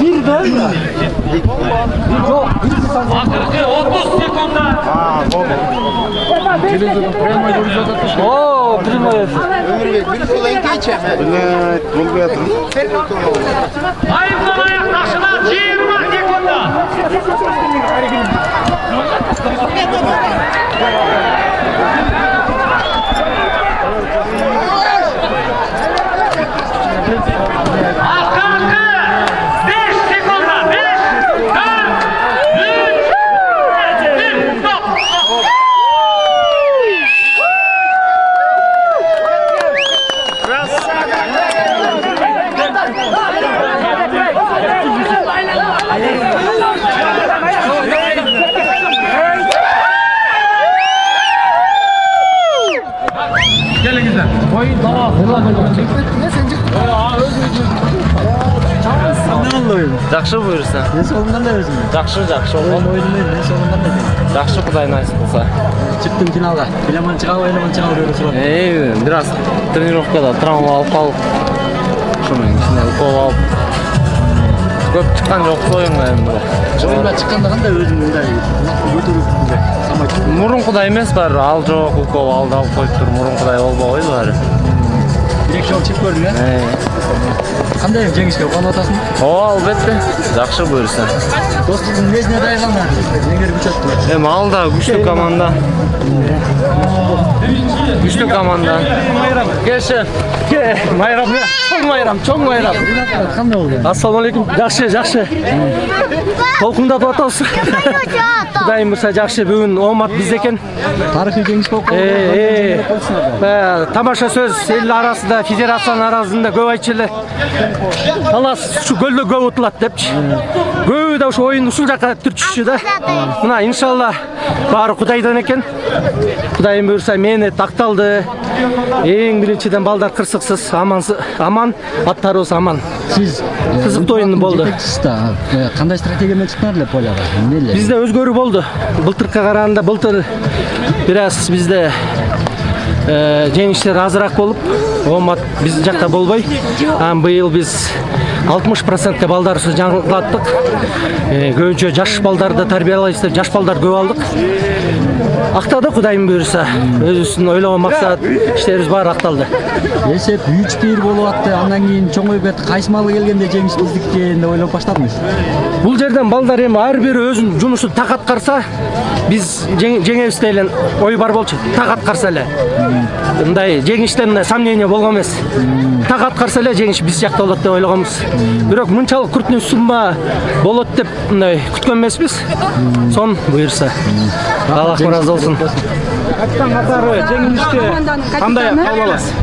Bir de. Yok. 30 sekunda. Oo, prima. Ayıptan ayak taşına 20 sekunda. Жақсы бұйырса. Ne sonundan da özüm. Жақсы. Oyun ne sonundan da değil. Жақсы Құдай насip болса. Çıktım finalga. Oynaman çığa öyle soralım. Biraz тренировкада травма алып қалып. Шуның ішіне укол алып. Көп шыққан жоқ ойынға енді. Oyunga çıkkanda qanday özüm мындай көтөрүп самай. Мурункудай эмес баары, ал жок, укол алды алып коюп туруп мурункудай болбой койду баары. Direkt жол чек көрдүң э? Кандай жеңишке кубанып атасың? Албетте. Жакшы буйрса. Достуктун несине дайырланды? Неңер күч өттү? Эми ал да күчтүү команда. Күчтүү команда. Кеше. Чоң майрам. Кандай болду? Ассаламу алейкум. Жакшы. Толкундап атабыз. Кудайым буйрса жакшы, бүгүн Омат бизде экен. Тарыхый жеңиш болуп калды. Тамаша сөз эл арасында, федерациянын арасында көп айтчу эле. Талас ушу көлдө көп утулат депчи. Көбү да ушу оюн ушул жака түртүшчү да. Мына иншалла баары Кудайдан экен. Кудайым буйрса мени такталды. Эң биринчиден балдар кырсыксыз, аман, аттарыбыз аман. Сиз кызыктуу оюн болду. Кандай стратегия менен чыктыңар эле поляга? Эмне? Бизде өзгөрүү болду. Былтыркыга караганда былтыр бираз бизде жеңиштер азыраак болуп, Омат биз жакта болбой. Быйыл биз 60% балдарыбызды жаңылаттык. Көбүнчө жаш балдарды тарбиялайбыз деп, жаш балдар көп алдык. Актады Кудайым буйрса. Өзүбүздүн ойлогон максат, иштерибиз баары акталды. Эсеп 3-1 болуп атты. Андан кийин чоңоюп кетти. Кайсымалы келгенде жеңиш биздики экен деп ойлоп баштадыңыз. Бул жерден балдар эми ар бири өзүнүн жумушун так аткарса, биз жеңебиз деген ой бар болчу. Так аткарса эле. Мындай жеңиштен сомнение болгон эмес. Так аткарса эле жеңиш биз жакта болот деп ойлогонбуз. Бирок мынчалык крупный сумма болот деп мындай күткөн эмеспиз. Сон буйрса. Аллах ыраазы болсун. Капитан катары жеңилиште кандай кабыл аласыз?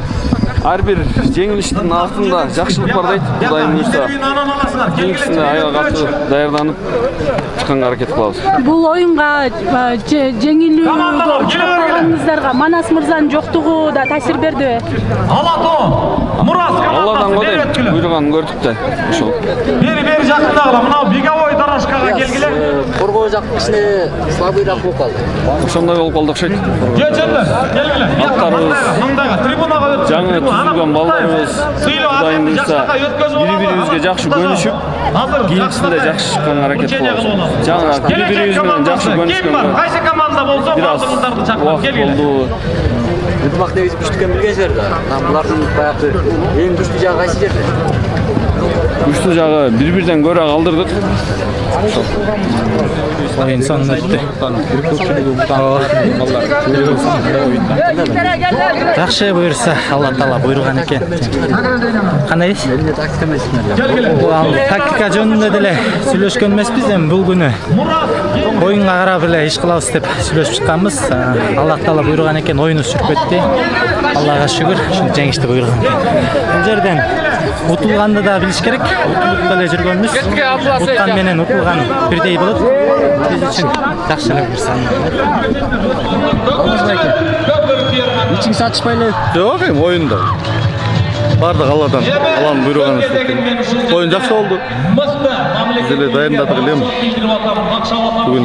Ар бир жеңилиштин артында жакшылык бар дейт. Кудайым буйрса. Жеңишине аяга катуу даярданып чыкканга аракет кылабыз. Бул оюнга жеңилүүгө чыкканыңыздарга Манас мырзанын жоктугу да таасир бердиби? Алатон, Мурас Алладан Кудайым буйруганын көрдүк да. Ошол. Бери жакындагы мына беговой дорожкага келгиле. Коргоо жак кичине слабыйраак болуп калды. Ошондой болуп калды окшойт. Келгиле. Аттарыбыз Мындайга трибунага өтүп. жаңы түзүлгөн балдарыбыз Кудайым буйрса бири-бирибизге жакшы көнүшүп, кийинчисинде жакшы чыкканга аракет кылабыз. Жаңы бири-бирибиз менен жакшы көнүшкөнгө. Кайсы команда болсо алдыңыздарды чакырып келгиле. Ынтымак негизи күчтүү экенин билгенсиздер да. Булардын баягы эң күчтүү жагы кайсы жерде? Күчтүү жагы бири-бирден көрө калдырдык. Oyun sonuna gitti. Жақсы бұйырса, Алла Таала бұйырған екен. Қандай? Тактика жөнүндө деле сүйлөшкөн эмеспиз, эми бул күнү оюнга карап эле иш кылабыз деп сүйлөшүп чыкканбыз. Алла Таала буйруган экен, оюнубуз жүрүп кетти. Аллага шүгүр, жеңишти буйруган. Бул жерден утулганды да билиш керек. Утулуп эле жүргөнбүз. Уткан менен утулган бирдей болот. Биз үчүн жакшы эле буйрса. Ичиң сатышпай эле. Жок, эми оюнда. Бардык Алладан, Алланын буйруганы. Оюн жакшы болду. Биз эле дайындадык элем. бүгүн.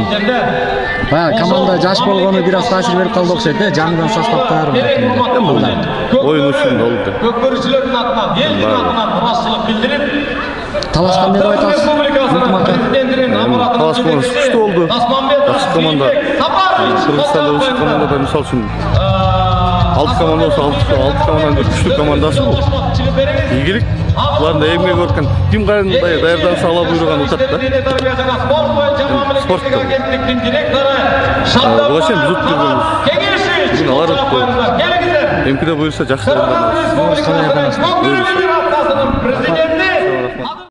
Баягы команда жаш болгону бир аз таасир берип калды окшойт да, жаңыдан составтар. Оюн үчүн болду. Көкбөрүчүлөрдүн атынан, элдин атынан ыраазычылык билдирип, Талашкан деп айтасыз. Талаш командасы күчтүү болду. Жакшы команда. Кыргызстанда ушул командада мисал үчүн 6 команда болсо 6 команданын күчтүү командасы бул. Ийгилик. Булардын да эмгеги көркөн ким кандай даярданса ала буйруган утат да. Спорт. Буга чейин биз уттурганбыз. Бүгүн алар утту. Эмкиде буюрса жакшы даярданабыз. Президенти